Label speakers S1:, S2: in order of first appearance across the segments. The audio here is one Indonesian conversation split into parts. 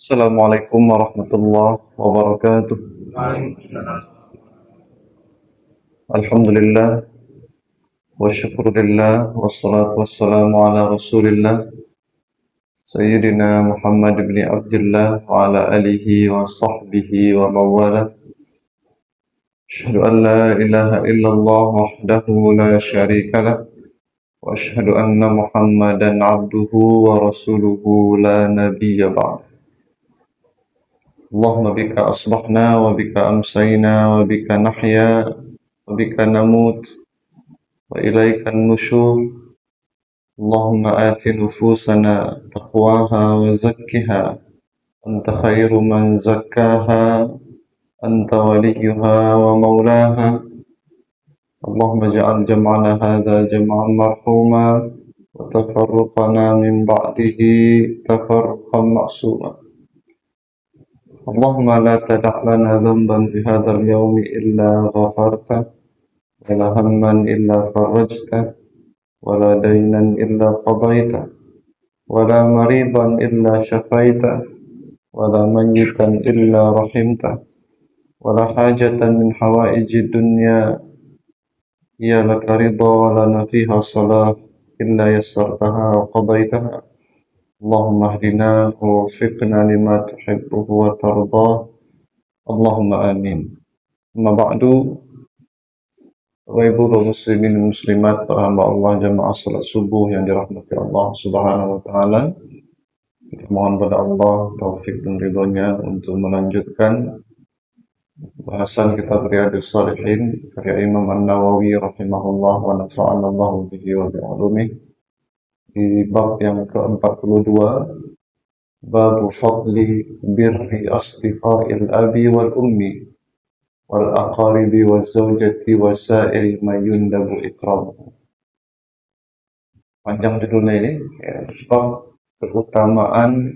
S1: Assalamualaikum warahmatullahi wabarakatuh. Alhamdulillah wa syukurillah wassalatu wassalamu ala rasulillah Sayyidina Muhammad bin Abdullah wa ala alihi wa sahbihi wa mawala. Asyhadu an la ilaha illallah wahdahu la syarika lah wa asyhadu anna Muhammadan abduhu wa rasuluhu la nabiyya ba'd. Allahumma bika asbahna wa bika amsayna wa bika nahya wa bika namut wa ilaika nusyur. Allahumma ati nufusana taqwaha wa zakkiha anta khairu man zakkaha anta waliyuha wa maulaha. Allahumma ja'al jam'ana hadha jam'an marhuma wa tafarruqana min ba'dihi tafarruqan ma'suma. Allahumma la tada' lana dhanban fi hadzal yawmi illa ghafarta wa la hamman illa farajta wa la daynan illa qadaita wa la maridan illa syafaita wa la mayyitan illa rahimta wa la hajatan min hawaiji dunya ya laka ridha wa lana fiha salah illa yassartaha wa qadaitaha. Allahumma hdina wa waffiqna lima tuhibbuhu wa tardah. Allahumma amin. Amma ba'du. Bapak Ibu kaum muslimin dan muslimat, para hamba Allah jamaah salat subuh yang dirahmati Allah Subhanahu wa taala. Kita mohon pada Allah taufik dan ridhonya untuk melanjutkan bahasan kitab Riyadhus Shalihin karya Imam An-Nawawi rahimahullah wa nafa'ana Allah bihi wa bi'ulumihi. Di bab yang ke-42, bab fadli birri asdiqa'il abi wal ummi wal aqaribi wal zawjati wa sa'iri ma yundabu ikramuhu. Panjang judulnya ini, bab keutamaan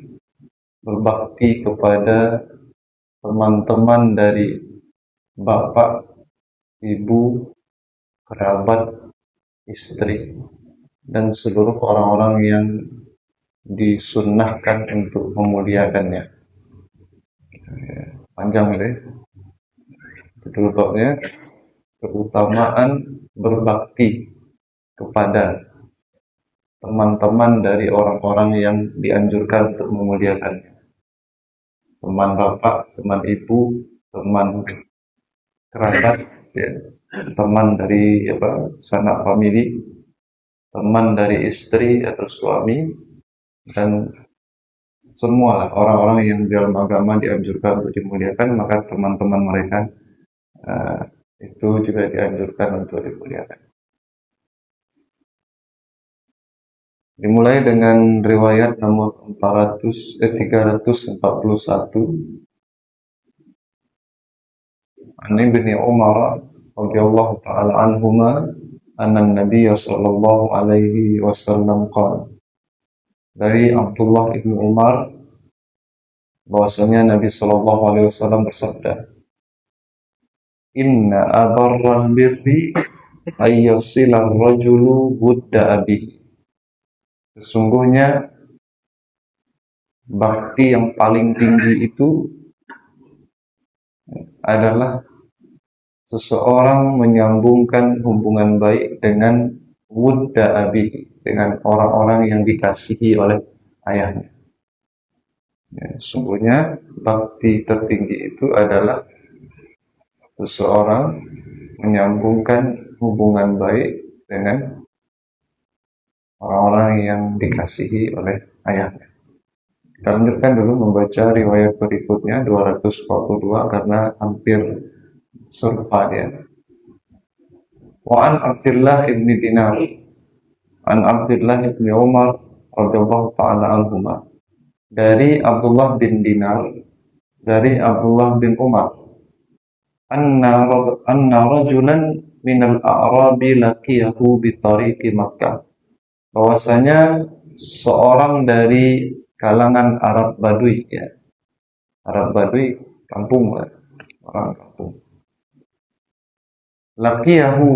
S1: berbakti kepada teman-teman dari bapak, ibu, kerabat, istri, dan seluruh orang-orang yang disunnahkan untuk memuliakannya. Panjang deh. Judul babnya keutamaan berbakti kepada teman-teman dari orang-orang yang dianjurkan untuk memuliakannya. Teman bapak, teman ibu, teman kerabat, ya, teman dari sanak famili, teman dari istri atau suami, dan semua orang-orang yang dalam agama dianjurkan untuk dimuliakan, maka teman-teman mereka itu juga dianjurkan untuk dimuliakan. Dimulai dengan riwayat nomor 341. An Ibni Umar radhiyallahu ta'ala anhuma anna Nabiy sallallahu alaihi wasallam qala. Dari Abdullah ibnu Umar bahwasanya Nabi sallallahu alaihi wasallam bersabda, "Inna abarral birri ayyasilar rajulu wudda abi." Sesungguhnya bakti yang paling tinggi itu adalah seseorang menyambungkan hubungan baik dengan wudda abi, dengan orang-orang yang dikasihi oleh ayahnya. Ya, sesungguhnya bakti tertinggi itu adalah seseorang menyambungkan hubungan baik dengan orang-orang yang dikasihi oleh ayahnya. Kita lanjutkan dulu membaca riwayat berikutnya 242 karena hampir serupa dia. Wa an Abdullah ibni Dinar an Abdullah ibni Umar radhiyallahu ta'ala anhuma. Dari Abdullah bin Dinar, dari Abdullah bin Umar, anna rajulan minal a'rabi laqiyahu bi tariqi Makkah. Bahwasanya seorang dari kalangan Arab Badui, ya. Arab Badui kampung, orang kampung. Laqiyahu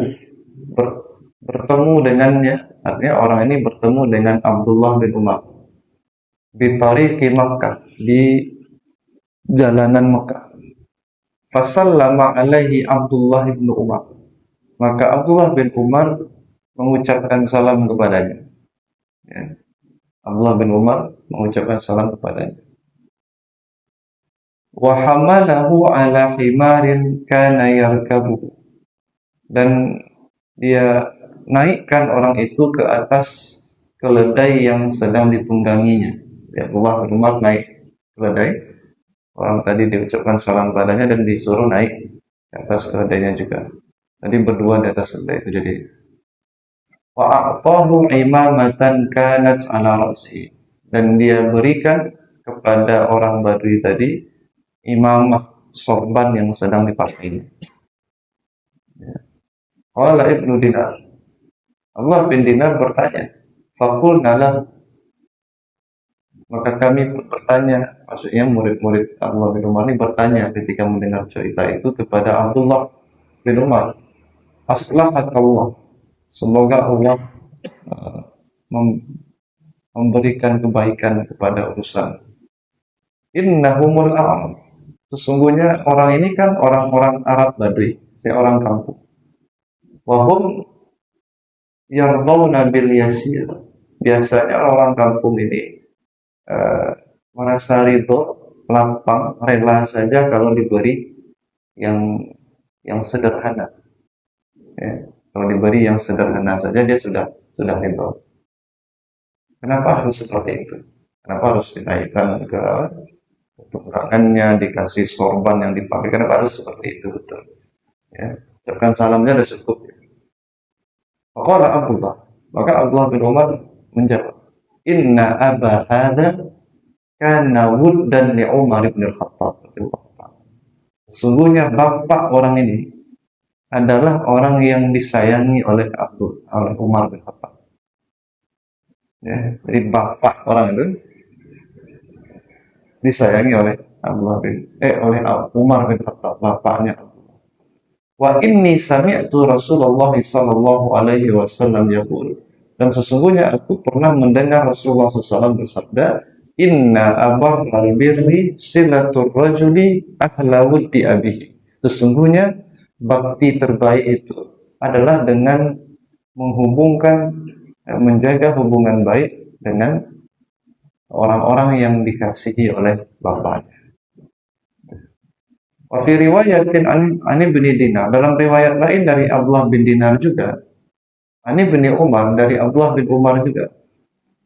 S1: bertemu dengannya, artinya orang ini bertemu dengan Abdullah bin Umar di tariqi Makkah, di jalanan Mekah. Fasallama alaihi Abdullah bin Umar. Maka Abdullah bin Umar mengucapkan salam kepadanya. Ya. Abdullah bin Umar mengucapkan salam kepadanya. Wa hamalahu ala himarin kana yarkabuhu. Dan dia naikkan orang itu ke atas keledai yang sedang ditungganginya. Ya, Abdullah bin Umar naik keledai. Orang tadi diucapkan salam padanya dan disuruh naik ke atas keledainya juga. Tadi berdua di atas keledai itu jadi. Wa a'tahu imamatan kanat ala ra'si. Dan dia berikan kepada orang Badui tadi imamah sorban yang sedang dipakai. Qala Ibnu Dinar. Allah bin Dinar bertanya, faqulna lahu. Maka kami bertanya, maksudnya murid-murid Abdullah bin Umar ini bertanya ketika mendengar cerita itu kepada Abdullah bin Umar, aslahakallah, semoga Allah memberikan kebaikan kepada urusan. Innahumul Arab, sesungguhnya orang ini kan orang-orang Arab Badui, orang kampung. Wahum yardawna bil yasir, biasanya orang kampung ini merasa ridho, lapang, rela saja kalau diberi yang sederhana. Ya, kalau diberi yang sederhana saja dia sudah ridho. Kenapa harus seperti itu? Kenapa harus dinaikkan ke tunggangannya, dikasih sorban yang dipakai? Kenapa harus seperti itu? Betul. Ya, ucapkan salamnya sudah cukup. Maka Abdullah, maka Abdullah bin Umar menjawab, Inna aba hadha kana wuddan li Umar bin Al-Khattab. Sesungguhnya bapak orang ini adalah orang yang disayangi oleh Umar bin Khattab. Ya, jadi bapak orang itu disayangi oleh oleh Umar bin Khattab, bapaknya. Wa inni sami'tu Rasulullah sallallahu alaihi wasallam yaqul. Dan sesungguhnya aku pernah mendengar Rasulullah SAW bersabda, Inna abarral birri silatur rajuli ahla wuddi abihi. Sesungguhnya bakti terbaik itu adalah dengan menjaga hubungan baik dengan orang-orang yang dikasihi oleh bapaknya. Wa fi riwayatin an bin Dinar, dalam riwayat lain dari Abdullah bin Dinar juga, Ani bin Umar, dari Abdullah bin Umar juga,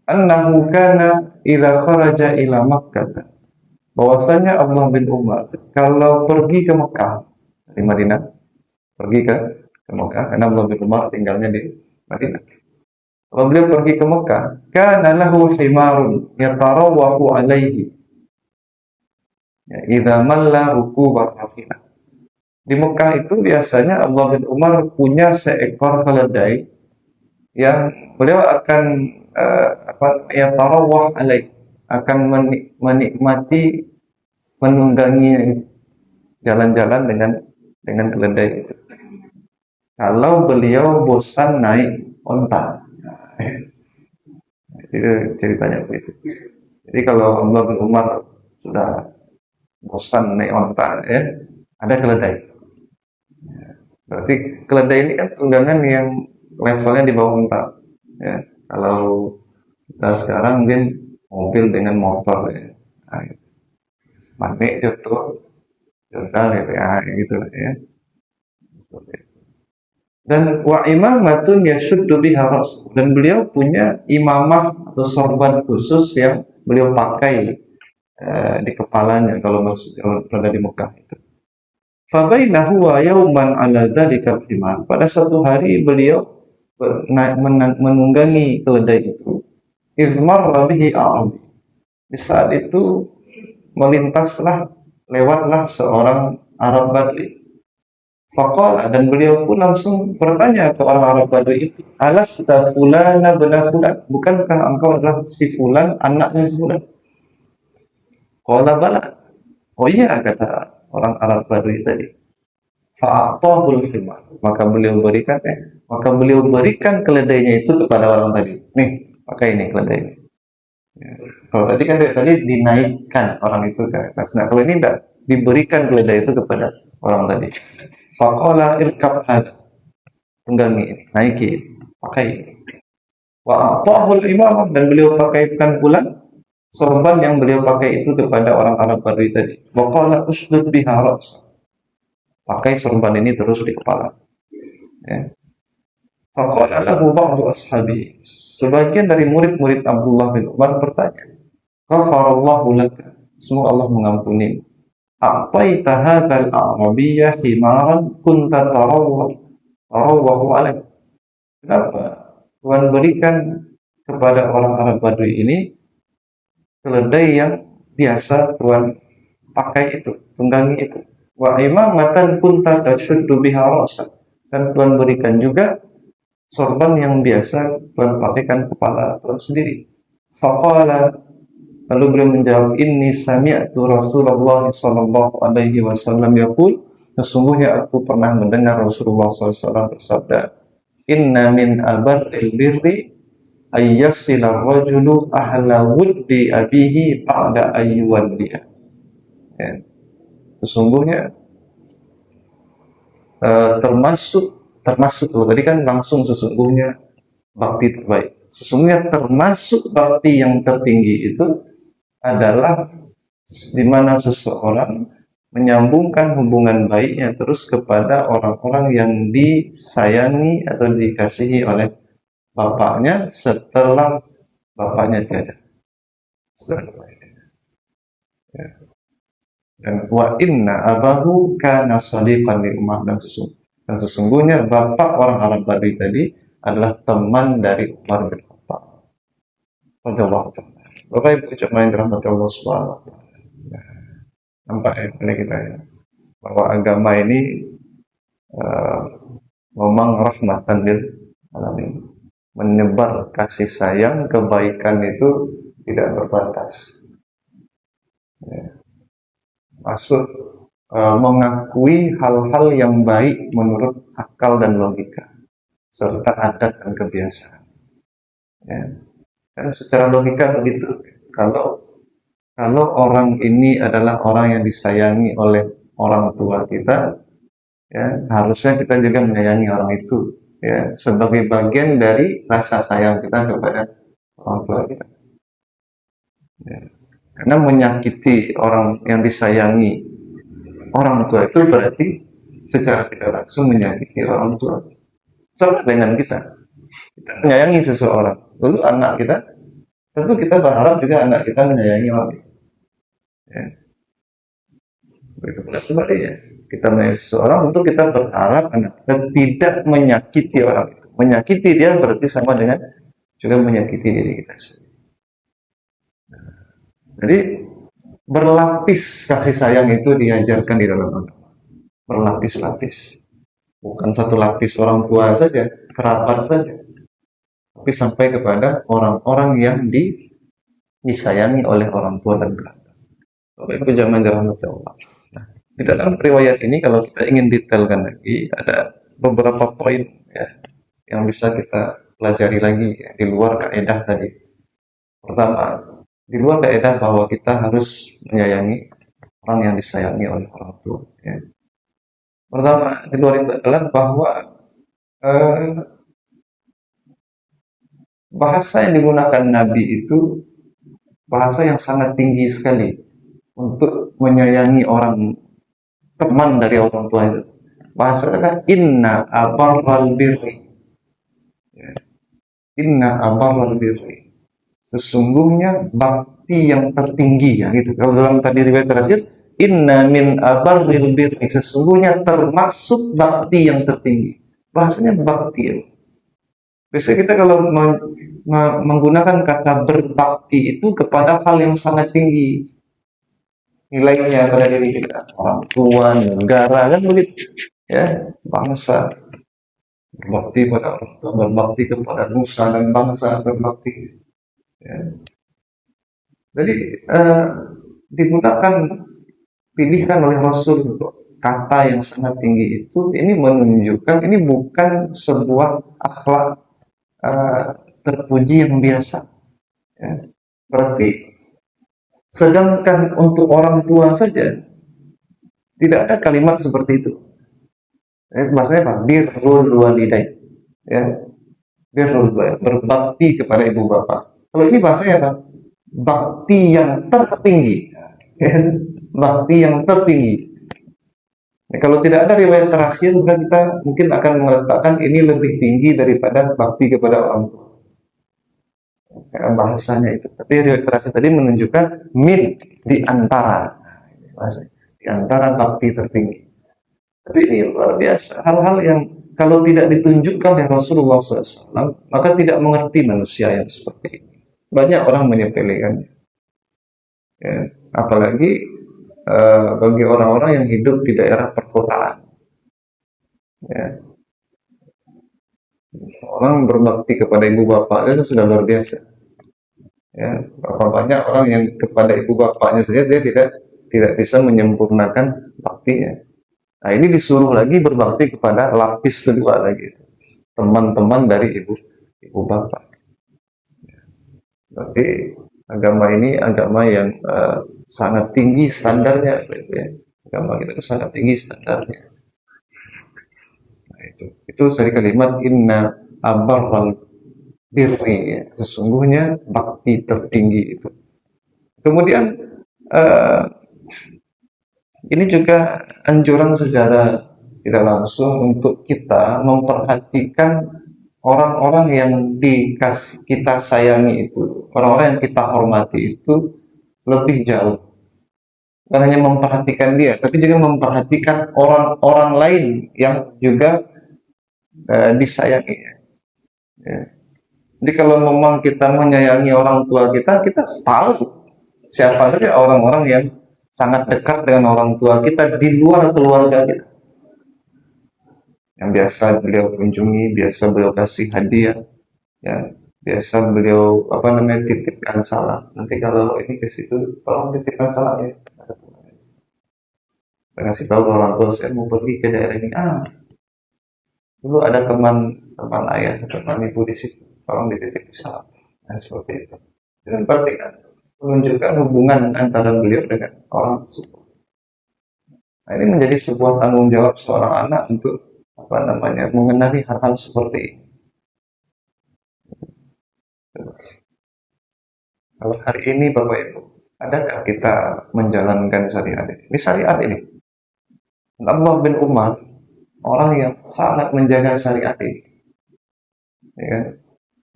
S1: annahu kana idza kharaja ila Makkah, bahwasanya Abdullah bin Umar kalau pergi ke Mekah dari Madinah, pergi ke Mekah, karena Abdullah bin Umar tinggalnya di Madinah. Kalau beliau pergi ke Mekah, kana lahu himarun yatarawahu alaihi, ya, idza malla rukubar rafilah. Di Mekah itu biasanya Abdullah bin Umar punya seekor keledai yang beliau akan tarawah alaih, akan menikmati menunggangi jalan-jalan dengan keledai itu. Kalau beliau bosan naik onta, itu ceritanya begitu. Jadi kalau Abdullah bin Umar sudah bosan naik onta, ya, ada keledai. Berarti keledai ini kan tunggangan yang levelnya di bawah onta. Ya, kalau kita sekarang mungkin mobil dengan motor, ya, manik jatuh, jodal, ya, gitu ya. Dan wa imamatun yashuddu biha ras, dan beliau punya imamah atau sorban khusus yang beliau pakai di kepalanya kalau berada di Mekah itu. Fa bainahu wa yauman ala dzalikal himar, pada suatu hari beliau menunggangi keledai itu. Izmarra bihi a'rabi, di saat itu lewatlah seorang Arab Badui. Faqala, dan beliau pun langsung bertanya ke orang Arab Badui itu, alasta fulana bin fulan, bukankah engkau adalah si fulan, anaknya si fulan? Qala bala, oh iya, kata orang Arab Badui tadi. Fa'atahul himar, maka beliau berikan keledainya itu kepada orang tadi. Nih, pakai ini keledai ini. Ya. Kalau tadi kan dari tadi dinaikkan orang itu ke atas. Nah kalau ini tidak diberikan keledai itu kepada orang tadi. Faqala irkab hada, tunggangi ini, naiki, pakai. Wa a'tahul imamah, dan beliau pakaikan pula sorban yang beliau pakai itu kepada orang Arab Badui tadi. Wa qala usdud biha ra's, pakai sorban ini terus di kepala. Ya. Faqala lahu ba'du ashabi, sebagian dari murid-murid Abdullah bin Umar bertanya, ghafarallahu laka, semoga Allah mengampuni. A'taita hadzal a'rabiyyah himaran kunta tarawwahu alaih. Kenapa Tuhan berikan kepada orang Arab Badui ini keledai yang biasa Tuhan pakai itu, tunggangi itu. Wa imamatan kunta tashuddu biha ra'sak, dan Tuhan berikan juga sorban yang biasa Tuhan pakaikan kepala Tuhan sendiri. Faqala, lalu beliau menjawab, inni sami'tu Rasulullah sallallahu alaihi wasallam yaqul, sesungguhnya aku pernah mendengar Rasulullah SAW bersabda, inna min abarril birri ayyasila rajulu ahla wuddi abihi ba'da ayyuwaddiya. Ya. Sesungguhnya termasuk tadi kan langsung sesungguhnya bakti terbaik. Sesungguhnya termasuk bakti yang tertinggi itu adalah di mana seseorang menyambungkan hubungan baiknya terus kepada orang-orang yang disayangi atau dikasihi oleh bapaknya setelah bapaknya tiada. Ya. Dan wa inna abahu kana sadiqan li Umar, dan sesungguhnya bapak orang Arab Badui tadi adalah teman dari Umar bin Khattab radhiyallahu ta'ala. Bapak Ibu jemaah yang dirahmati Allah Subhanahu wa taala. Nampak ya pada kita ya, bahwa agama ini memang rahmatan lil alamin, menyebar kasih sayang, kebaikan itu tidak berbatas. Ya. Masuk mengakui hal-hal yang baik menurut akal dan logika serta adat dan kebiasaan. Ya. Karena secara logika begitu. Kalau orang ini adalah orang yang disayangi oleh orang tua kita, ya, harusnya kita juga menyayangi orang itu, ya, sebagai bagian dari rasa sayang kita kepada orang tua kita. Ya. Karena menyakiti orang yang disayangi orang tua itu berarti secara tidak langsung menyakiti orang tua. Sama dengan kita menyayangi seseorang, lalu anak kita, tentu kita berharap juga anak kita menyayangi orang itu. Ya. Begitu pula sebaliknya, kita menyayangi seseorang, untuk kita berharap anak kita tidak menyakiti orang itu. Menyakiti dia berarti sama dengan juga menyakiti diri kita sendiri. Jadi berlapis kasih sayang itu diajarkan di dalam agama. Berlapis-lapis. Bukan satu lapis orang tua saja, kerabat saja, tapi sampai kepada orang-orang yang disayangi oleh orang tua dan kerabat. Bapak Ibu jemaah dirahmati Allah. Nah, di dalam riwayat ini kalau kita ingin detailkan lagi, ada beberapa poin ya, yang bisa kita pelajari lagi ya, di luar kaidah tadi. Pertama, di luar kaidah bahwa kita harus menyayangi orang yang disayangi oleh orang tua. Ya. Pertama, di luar itu adalah bahwa bahasa yang digunakan Nabi itu bahasa yang sangat tinggi sekali untuk menyayangi orang, teman dari orang tua itu. Bahasanya inna abarral birri. Ya. Inna abarral birri. Sesungguhnya bakti yang tertinggi ya gitu. Kalau dalam tadi riwayat terakhir, inna min abarril birri, sesungguhnya termasuk bakti yang tertinggi. Bahasanya bakti ya. Biasanya kita kalau menggunakan kata berbakti itu kepada hal yang sangat tinggi nilainya pada diri kita, orang tua, negara, kan begitu ya, bangsa. Berbakti pada orang tua, berbakti kepada nusa dan bangsa, berbakti. Ya. Jadi digunakan pilihan oleh Rasul kata yang sangat tinggi itu, ini menunjukkan ini bukan sebuah akhlak terpuji yang biasa. Ya. Berarti Sedangkan untuk orang tua saja tidak ada kalimat seperti itu. Bahasanya apa? Birrul walidain. Ya, birrul walidain, berbakti kepada ibu bapak. Kalau ini bahasanya apa? Bakti yang tertinggi. Ya, bakti yang tertinggi. Nah, kalau tidak ada riwayat terakhir, maka kita mungkin akan meletakkan ini lebih tinggi daripada bakti kepada orang tua. Bahasanya itu. Tapi riwayat terakhir tadi menunjukkan min di antara, bahasa di antara bakti tertinggi. Tapi ini luar biasa, hal-hal yang kalau tidak ditunjukkan oleh Rasulullah SAW, maka tidak mengerti manusia yang seperti ini. Banyak orang menyepelekannya. Ya, apalagi bagi orang-orang yang hidup di daerah perkotaan. Ya, orang berbakti kepada ibu bapaknya itu sudah luar biasa. Ya, berapa banyak orang yang kepada ibu bapaknya saja dia tidak bisa menyempurnakan baktinya. Nah, ini disuruh lagi berbakti kepada lapis kedua lagi, teman-teman dari ibu bapak. Berarti agama ini agama yang sangat tinggi standarnya, ya. Agama kita itu sangat tinggi standarnya. Nah, itu dari kalimat inna abarral birri, ya. Sesungguhnya bakti tertinggi itu. Kemudian ini juga anjuran secara tidak langsung untuk kita memperhatikan orang-orang yang kita sayangi itu, orang-orang yang kita hormati itu lebih jauh. Bukan hanya memperhatikan dia, tapi juga memperhatikan orang-orang lain yang juga disayangi. Ya. Jadi kalau memang kita menyayangi orang tua kita tahu siapa saja orang-orang yang sangat dekat dengan orang tua kita di luar keluarga kita. Yang biasa beliau kunjungi, biasa beliau kasih hadiah, ya, biasa beliau titipkan salam. Nanti kalau ini ke situ, tolong titipkan salam ya. Saya kasih tahu ke orang tua, saya mau pergi ke daerah ini. Dulu ada teman ayah, teman ibu di situ, tolong dititip salam. Nah, seperti itu. Dan berarti kan menunjukkan hubungan antara beliau dengan orang tersebut. Nah, ini menjadi sebuah tanggung jawab seorang anak untuk mengenali hal-hal seperti ini. Kalau hari ini Bapak Ibu, adakah kita menjalankan syariat ini? Ini syariat ini. Abdullah bin Umar, orang yang sangat menjaga syariat ini. Ya.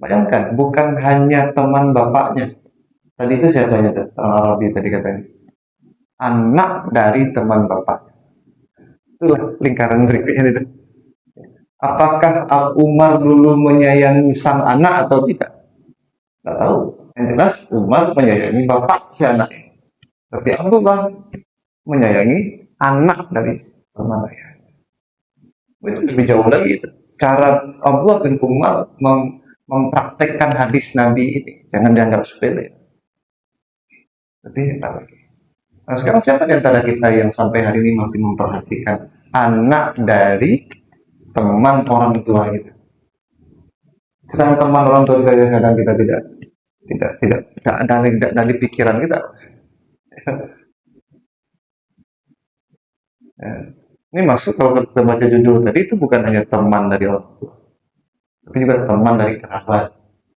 S1: Bayangkan, bukan hanya teman bapaknya. Tadi itu siapanya? Arabi tadi katanya. Anak dari teman bapaknya. Itulah lingkaran berikutnya itu. Apakah Umar dulu menyayangi sang anak atau tidak? Tidak tahu. Yang jelas Umar menyayangi bapak si anaknya. Tapi Abdullah menyayangi anak dari teman ayahnya. Itu lebih jauh lagi itu. Cara Abdullah bin Umar mempraktekkan hadis Nabi ini. Jangan dianggap sepele. Tapi nah, sekarang siapa di antara kita yang sampai hari ini masih memperhatikan anak dari teman orang tua kita? Sedang teman orang tua kita kadang kita tidak ada dari pikiran kita. Ya. Ini maksud kalau kita baca judul tadi itu bukan hanya teman dari orang tua, tapi juga teman dari kerabat,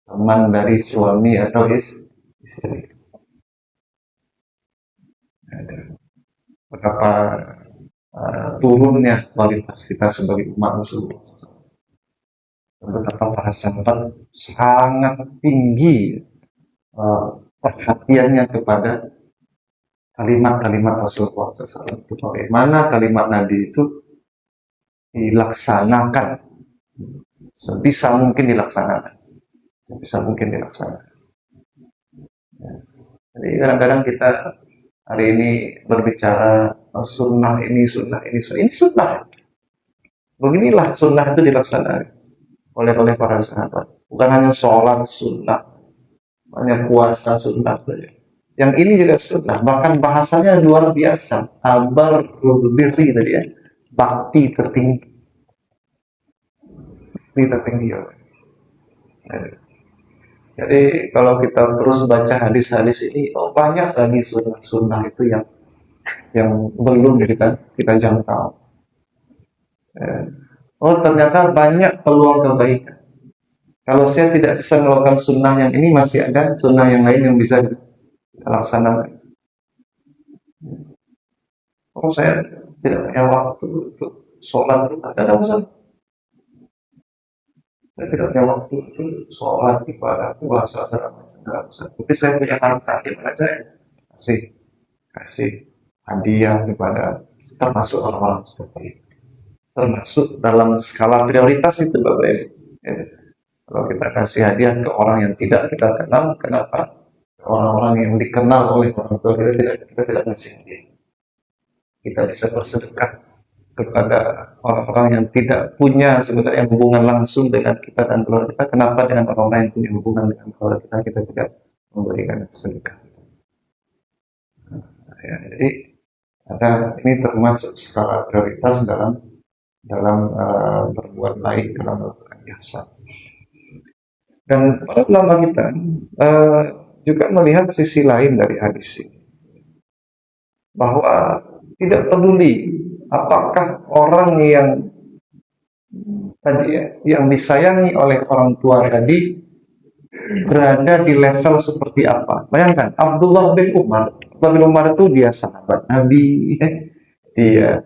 S1: teman dari suami atau istri. Betapa turunnya kualitas kita sebagai umat muslim. Betapa para sahabat sangat tinggi perhatiannya kepada kalimat-kalimat Rasulullah SAW. Bagaimana kalimat Nabi itu dilaksanakan sebisa mungkin dilaksanakan. Ya. Jadi kadang-kadang kita hari ini berbicara sunnah ini. Beginilah sunnah itu dilaksanakan oleh para sahabat. Bukan hanya sholat sunnah, hanya puasa sunnah saja. Yang ini juga sunnah, bahkan bahasanya luar biasa. Abar birri tadi ya, bakti tertinggi. Jadi kalau kita terus baca hadis-hadis ini, oh banyak lagi sunnah-sunnah itu yang belum kita jangkau. Ya. Oh ternyata banyak peluang kebaikan. Kalau saya tidak bisa melakukan sunnah yang ini, masih ada sunnah yang lain yang bisa kita laksanakan. Oh saya tidak punya waktu untuk sholat, ada usaha. Saya tidak punya waktu untuk sholat, ibadah, puasa, segala macam. Tapi saya punya harta, gimana saya kasih kasih hadiah kepada termasuk orang-orang seperti itu. Termasuk dalam skala prioritas itu Bapak Ibu. Ya. Kalau kita kasih hadiah ke orang yang tidak kita kenal, kenapa? Orang-orang yang dikenal oleh orang tua kita tidak kasih hadiah. Kita bisa bersedekah kepada orang-orang yang tidak punya sebenarnya hubungan langsung dengan kita dan keluarga kita. Kenapa dengan orang-orang yang punya hubungan dengan keluarga kita tidak memberikan sedekah? Ya, jadi ini termasuk skala prioritas dalam berbuat baik, dalam melakukan ihsan. Dan para ulama kita juga melihat sisi lain dari hadis ini, bahwa tidak peduli apakah orang yang tadi yang disayangi oleh orang tua tadi berada di level seperti apa. Bayangkan Abdullah bin Umar itu dia sahabat Nabi, dia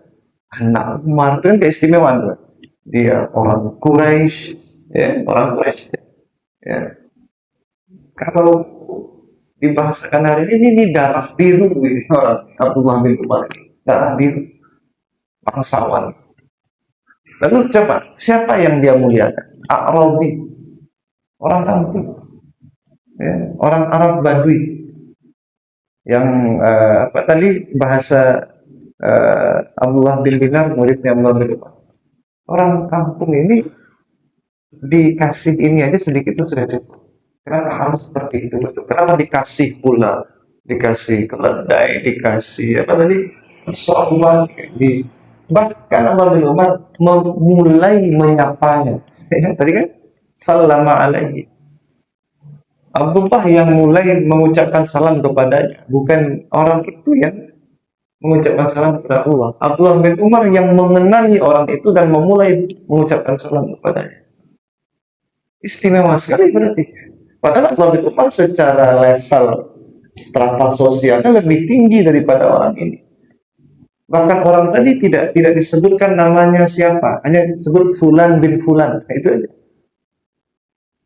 S1: anak Umar, itu kan keistimewaan, dia orang Quraisy, ya, orang Quraisy. Ya. Kalau dibahasakan hari ini darah biru ini orang Abdullah bin Umar, darah biru, bangsawan. Lalu coba siapa yang dia muliakan? Arabi, orang kampung, ya, orang Arab Badui, yang apa tadi bahasa Abdullah bin Dinar, muridnya Abdullah bin Umar. Orang kampung ini dikasih ini aja sedikit itu sudah cukup. Kenapa harus seperti itu? Kenapa dikasih pula, dikasih keledai, dikasih apa tadi, sorban, bahkan Abdullah bin Umar mulai menyapanya. Tadi kan salama alaihi. Abdullah yang mulai mengucapkan salam kepadanya, bukan orang itu yang mengucapkan salam kepada Allah. Abdullah bin Umar yang mengenali orang itu dan memulai mengucapkan salam kepadanya. Istimewa sekali berarti. Padahal Abdullah bin Umar secara level strata sosialnya lebih tinggi daripada orang ini. Bahkan orang tadi tidak disebutkan namanya siapa, hanya disebut Fulan bin Fulan. Itu aja.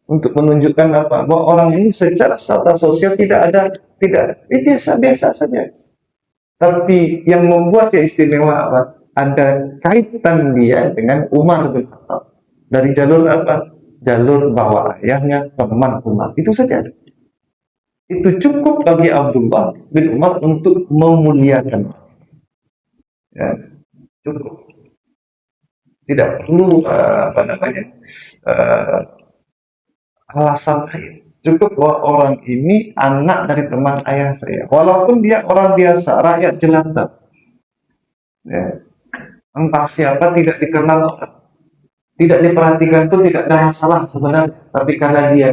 S1: Untuk menunjukkan apa? Bahwa orang ini secara strata sosial tidak biasa-biasa saja. Tapi yang membuat dia istimewa apa? Ada kaitan dia dengan Umar bin Khattab. Dari jalur apa? Jalur bahwa ayahnya teman Umar. Itu saja. Itu cukup bagi Abdullah bin Umar untuk memuliakan. Ya, cukup. Tidak perlu alasan lain. Cukup bahwa orang ini anak dari teman ayah saya. Walaupun dia orang biasa, rakyat jelata. Ya. Entah siapa, tidak dikenal, tidak diperhatikan pun tidak ada masalah sebenarnya. Tapi karena dia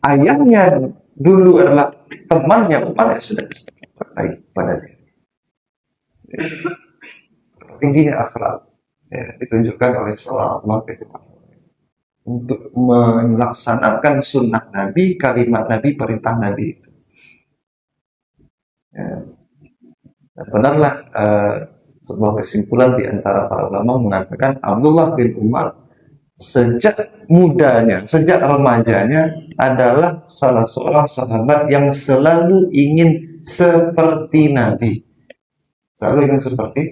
S1: ayahnya dulu adalah temannya Umar, ya sudah baik pada dia. Ya. Tingginya akhlak, ya, ditunjukkan oleh seorang Umar bin Khattab untuk melaksanakan sunnah Nabi, kalimat Nabi, perintah Nabi itu. Ya. Dan benarlah sebuah kesimpulan di antara para ulama mengatakan Abdullah bin Umar sejak mudanya, sejak remajanya adalah salah seorang sahabat yang selalu ingin seperti Nabi. Selalu ingin seperti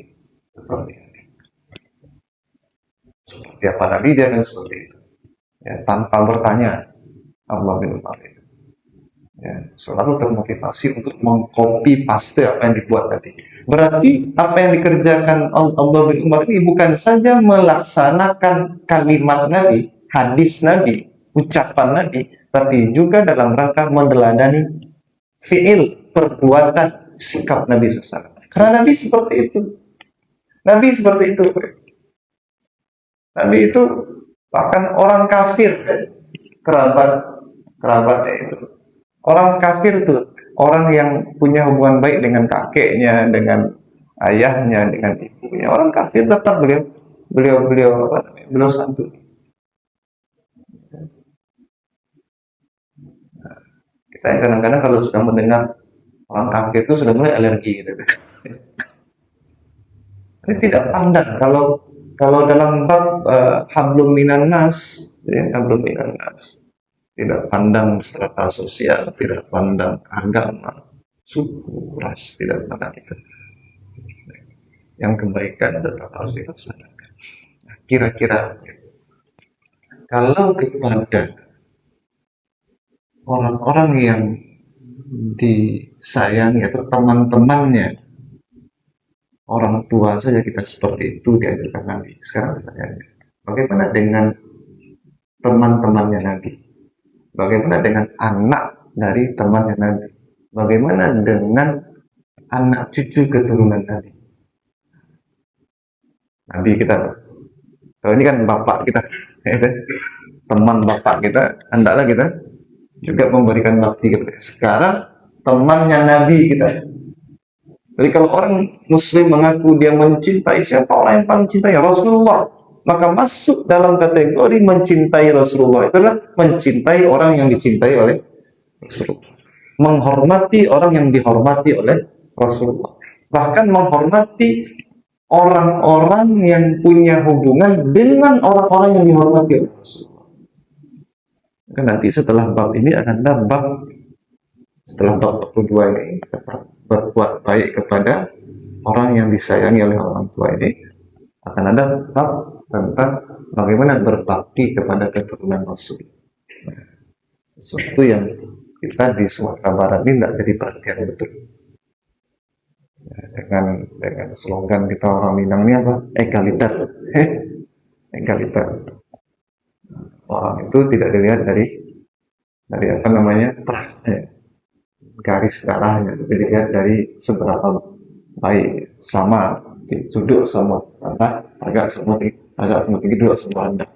S1: apa Nabi, dia akan seperti itu. Ya, tanpa bertanya, Abdullah bin Umar itu, ya, selalu termotivasi untuk mengcopy paste apa yang dibuat tadi. Berarti apa yang dikerjakan Abdullah bin Umar ini bukan saja melaksanakan kalimat Nabi, hadis Nabi, ucapan Nabi, tapi juga dalam rangka meneladani fiil, perbuatan, sikap Nabi SAW. Karena Nabi seperti itu. Nabi seperti itu. Nabi itu bahkan orang kafir, kerabat kerabatnya itu. Orang kafir tuh orang yang punya hubungan baik dengan kakeknya, dengan ayahnya, dengan ibunya. Orang kafir tetap beliau beliau beliau apa namanya, beliau santun. Kita kadang-kadang kalau sudah mendengar orang kafir itu sudah mulai alergi gitu. Ini tidak pandang kalau dalam bab hablum minan nas, ya, hablum minan nas, tidak pandang strata sosial, tidak pandang agama, suku, ras, tidak pandang itu. Yang kebaikan tetap harus dilaksanakan. Nah, kira-kira kalau kepada orang-orang yang disayangi atau teman-temannya orang tua saja kita seperti itu diajarkan Nabi. Sekarang pertanyaannya, bagaimana dengan teman-temannya Nabi? Bagaimana dengan anak dari temannya Nabi? Bagaimana dengan anak cucu keturunan Nabi? Nabi kita, kalau ini kan bapak kita, teman bapak kita, hendaklah kita juga memberikan bakti kepada. Sekarang temannya Nabi kita. Jadi kalau orang Muslim mengaku dia mencintai siapa orang yang paling cintai Rasulullah, maka masuk dalam kategori mencintai Rasulullah. Itulah mencintai orang yang dicintai oleh Rasulullah, menghormati orang yang dihormati oleh Rasulullah, bahkan menghormati orang-orang yang punya hubungan dengan orang-orang yang dihormati oleh Rasulullah. Kan nanti setelah bab ini akan ada bab, setelah bab 42 ini berbuat baik kepada orang yang disayangi oleh orang tua ini, akan ada bab tentang bagaimana berbakti kepada keturunan Rasul. Sesuatu yang kita di Sumatera Barat ini tidak jadi perhatian betul. Dengan slogan kita orang Minang ini apa? Egaliter. Egaliter. Orang itu tidak dilihat dari apa namanya, garis darahnya, tapi dilihat dari seberapa baik, sama, duduk sama agak sama tinggi duduk sama anda.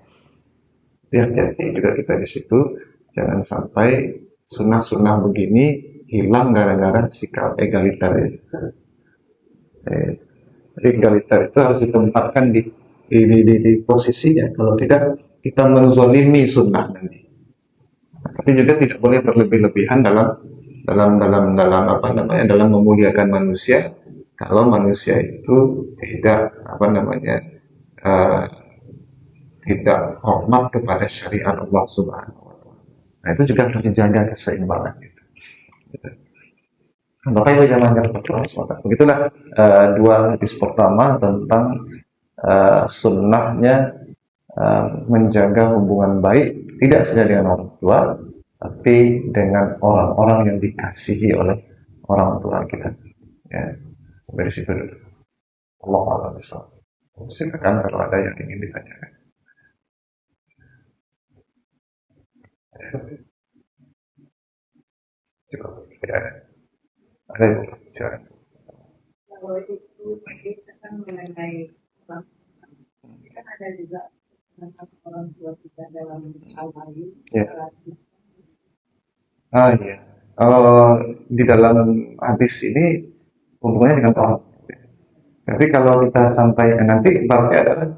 S1: Hati-hati juga kita di situ, jangan sampai sunnah-sunnah begini hilang gara-gara sikap egaliter. Egaliter itu harus ditempatkan di posisinya, kalau tidak kita menzolimi sunnah nanti. Tapi juga tidak boleh berlebih-lebihan dalam apa namanya, dalam memuliakan manusia, kalau manusia itu tidak apa namanya, tidak hormat kepada syariat Allah Subhanahu wa Ta'ala. Nah, itu juga harus dijaga keseimbangan itu. Bapak Ibu jamaah yang berbahagia, begitulah dua hadis pertama tentang sunnahnya menjaga hubungan baik tidak saja dengan orang tua, tapi dengan orang-orang yang dikasihi oleh orang tua kita. Ya, sampai di situ dulu. Allah a'lam bishawab. Silakan kalau ada yang ingin ditanyakan. Cukup, tidak ada. Ada yang mau bicara?
S2: Kalau itu kita kan mengenai kan ada juga orang tua kita dalam al-Maryam.
S1: Iya. Di dalam hadis ini hubungannya dengan orang. Tapi kalau kita sampai nanti babnya adalah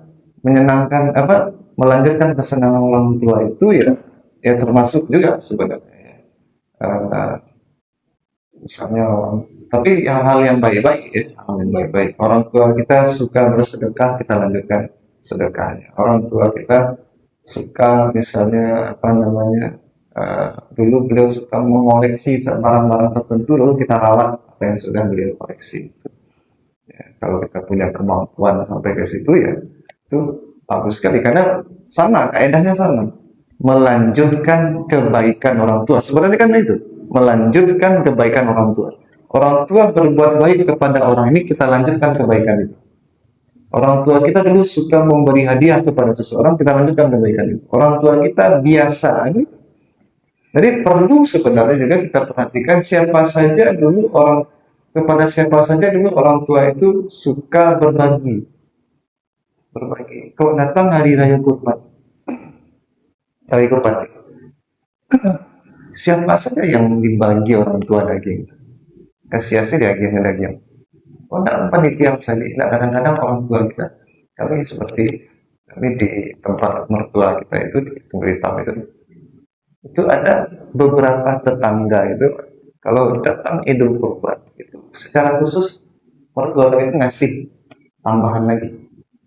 S1: menyenangkan melanjutkan kesenangan orang tua itu ya termasuk juga sebenarnya. Misalnya tapi hal-hal yang baik-baik ya, hal yang baik-baik. Orang tua kita suka bersedekah, kita lanjutkan sedekahnya. Orang tua kita suka misalnya apa namanya, dulu beliau suka mengoleksi barang-barang tertentu, lalu kita rawat apa yang sudah beliau koleksi itu. Ya, kalau kita punya kemampuan sampai ke situ ya itu bagus sekali, karena sama kaedahnya sama, melanjutkan kebaikan orang tua. Sebenarnya kan itu melanjutkan kebaikan orang tua. Orang tua berbuat baik kepada orang ini, kita lanjutkan kebaikan itu. Orang tua kita dulu suka memberi hadiah kepada seseorang, kita lanjutkan kebaikan itu. Orang tua kita biasa. Jadi perlu sebenarnya juga kita perhatikan siapa saja dulu orang tua itu suka berbagi. Kalau datang hari raya kurban, siapa saja yang dibagi orang tua daging, kasih daging. Oh, enggak panitia saja, enggak, kadang-kadang orang tua kita, kami di tempat mertua kita itu di Tungglitam itu ada beberapa tetangga itu kalau datang Idul Kurban itu secara khusus mertua kami itu ngasih tambahan lagi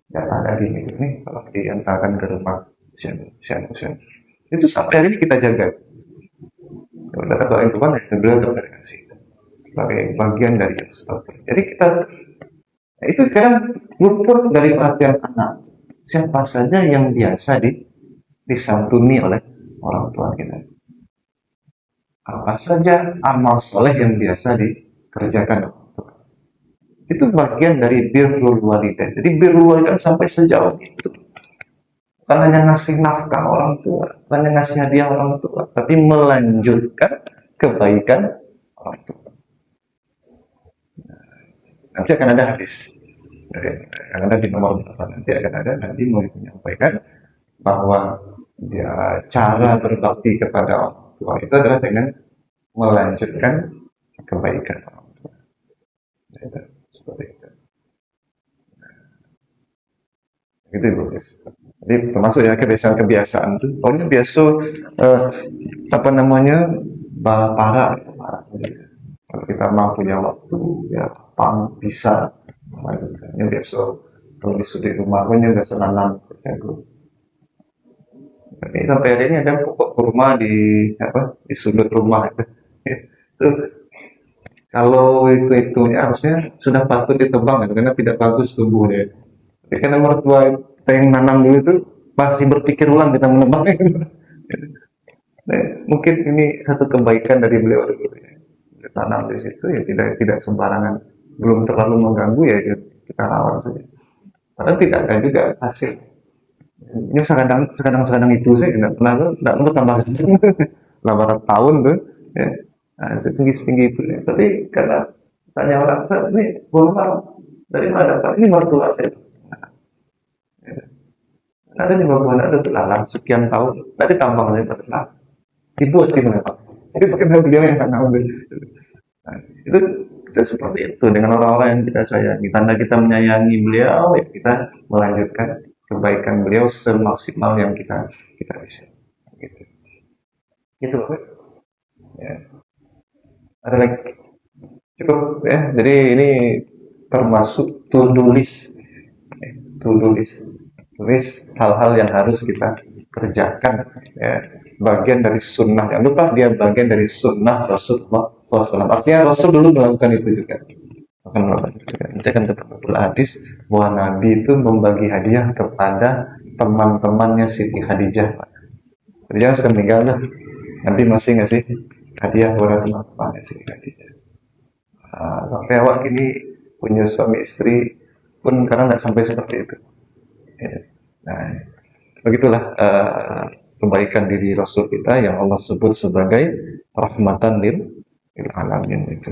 S1: yang ada di ini kalau diantarkan ke rumah sian. Itu sampai hari ini kita jaga. Kita kalau Kurban itu beliau kasih sebagai bagian dari yang seperti. Jadi itu kadang luput dari perhatian anak. Siapa saja yang biasa disantuni oleh orang tua kita. Apa saja amal soleh yang biasa dikerjakan orang tua. Itu bagian dari birrul walidain. Jadi birrul walidain sampai sejauh itu. Bukan hanya ngasih nafkah orang tua, bukan hanya ngasih hadiah orang tua, tapi melanjutkan kebaikan orang tua. Nanti akan ada hadis. Akan ada di nomor berapa nanti mau menyampaikan bahwa cara berbakti kepada orang tua itu adalah dengan melanjutkan kebaikan orang tua. Seperti itu. Gitu guys. Jadi termasuk ya kebiasaan itu. Pokoknya biasa para. Kalau kita mau punya waktu ya bisa. Ini biasa kalau di sudut rumah punya biasa nanam jagung. Tapi sampai hari ini ada pokok kurma di sudut rumah itu. Kalau itu harusnya sudah patut ditebang karena tidak bagus tumbuhnya. Tapi karena mertua kita yang nanam dulu itu masih berpikir ulang kita menebangnya. Mungkin ini satu kebaikan dari beliau dulu ya. Tanam di situ ya tidak sembarangan, belum terlalu mengganggu ya kita rawat saja. Padahal tidak ada juga hasil. Ini kadang itu saya tidak pernah tambah berapa tahun tuh ya. Nah, setinggi itu ya. Tapi karena tanya orang ini kurma dari mana Pak? Ini mertua saya. Ada di Bapak ada belalang sekian tahun, tadi tambang saya pernah dibuat gimana Pak? Itu karena beliau yang tanam. Nah, itu seperti itu dengan orang-orang yang kita sayangi. Tanda kita menyayangi beliau, ya kita melanjutkan kebaikan beliau semaksimal yang kita bisa. Gitu. Gitu Pak. Ya. Ada lagi? Cukup ya. Jadi ini termasuk tulis hal-hal yang harus kita kerjakan ya. Bagian dari sunnah, jangan lupa dia bagian dari sunnah Rasulullah SAW. Artinya Rasul dulu melakukan itu juga. Nanti akan tetap hadis bahwa Nabi itu membagi hadiah kepada teman-temannya Siti Khadijah. Khadijah sudah meninggal dah. Nabi masih ngasih hadiah kepada teman-temannya Siti Khadijah. Sampai awak ini punya suami istri pun karena tidak sampai seperti itu. Nah, begitulah kebaikan diri Rasul kita yang Allah sebut sebagai rahmatan lil alamin itu.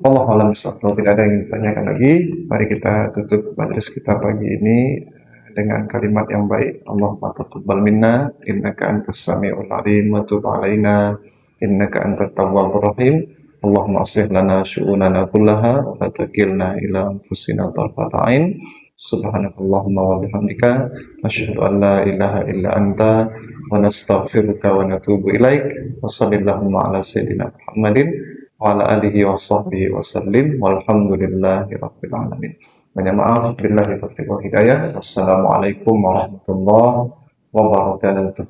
S1: Allah alam bisawab. Kalau tidak ada yang ditanyakan lagi, mari kita tutup majelis kita pagi ini dengan kalimat yang baik. Allahumma taqabbal minna innaka antas samiul alim wa tub alaina innaka antat tawwabur rahim. Allahumma aslih lana syu'unana kullaha wa la takilna ila anfusina tarfata ain. Subhanakallahumma wa bihamdika asyhadu an la ilaha illa anta wa nastaghfiruka wa natubu ilaik. Wa sallallahu ala sayyidina Muhammadin wa ala alihi wa sahbihi wa sallim walhamdulillahi rabbil alamin. Banyak maaf, billahi taufiq wal hidayah. Wassalamualaikum warahmatullahi wabarakatuh.